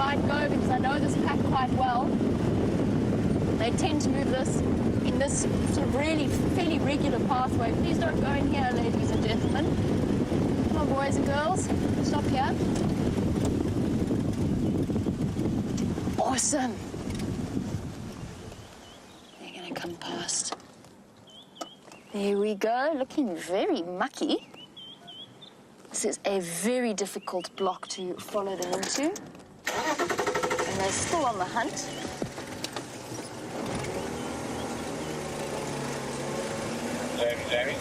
might go because I know this pack quite well. They tend to move this in this sort of really fairly regular pathway. Please don't go in here, ladies and gentlemen. Come on, boys and girls. Stop here. Awesome. They're going to come past. There we go, looking very mucky. This is a very difficult block to follow them into. And they're still on the hunt. Jamie.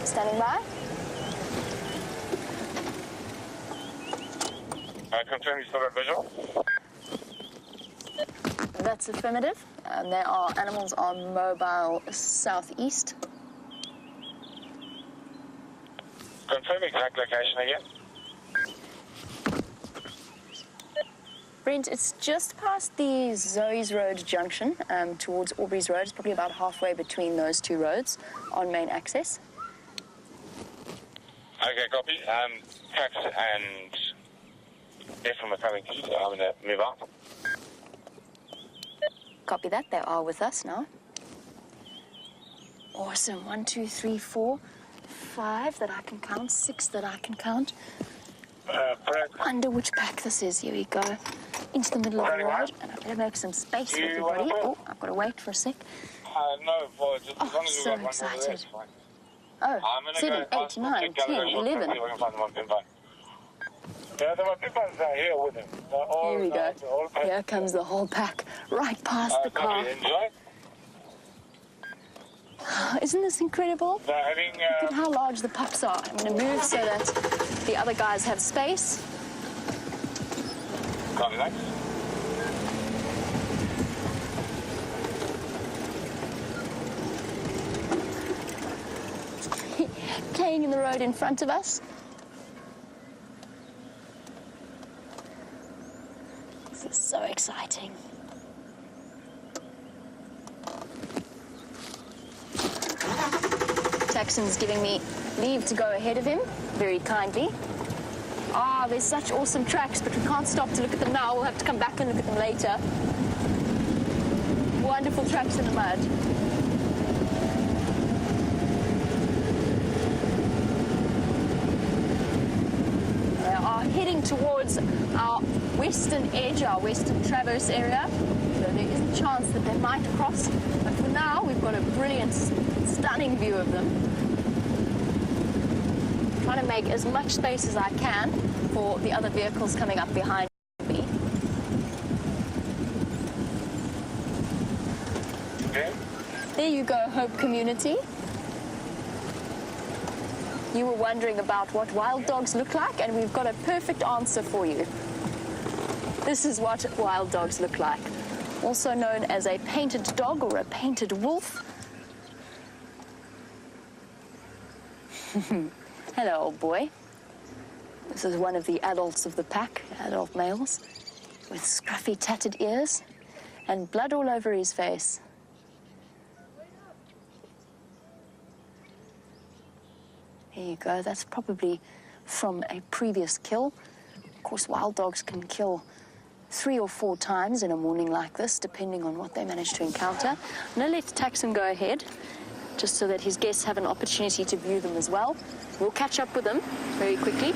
Standing by. Confirm you still got visual. That's affirmative. Animals are mobile southeast. Confirm exact location again. Brent, it's just past the Zoe's Road junction towards Aubrey's Road. It's probably about halfway between those two roads on main access. Okay, copy. Tax and Ephraim are coming to you, so I'm going to move on. Copy that. They are with us now. Awesome. 1, 2, 3, 4, 5 that I can count, 6 that I can count. Under which pack this is. Here we go. Into the middle of the road. And I better make some space for everybody. Oh, I've got to wait for a sec. No, boy, just as long as you've got one excited. over there, it's fine. Oh, 7, 8, 9, 10, 11. Yeah, there were people here with him. Here we go. Here comes the whole pack, right past the car. Enjoy. Isn't this incredible? They're having, Look at how large the pups are. I'm going to move so that the other guys have space. Copy that. Playing in the road in front of us. This is so exciting. Jackson's giving me leave to go ahead of him, very kindly. Ah, there's such awesome tracks, but we can't stop to look at them now. We'll have to come back and look at them later. Wonderful tracks in the mud. They are heading towards our western edge, our western traverse area. So there is a chance that they might cross. But for now, we've got a brilliant, stunning view of them. Trying to make as much space as I can for the other vehicles coming up behind me. Okay. There you go, Hope Community. You were wondering about what wild dogs look like, and we've got a perfect answer for you. This is what wild dogs look like, also known as a painted dog or a painted wolf. Hello, old boy. This is one of the adults of the pack, adult males, with scruffy tattered ears and blood all over his face. There you go, that's probably from a previous kill. Of course, wild dogs can kill 3 or 4 times in a morning like this, depending on what they manage to encounter. I'm going to let Taxon go ahead, just so that his guests have an opportunity to view them as well. We'll catch up with them very quickly.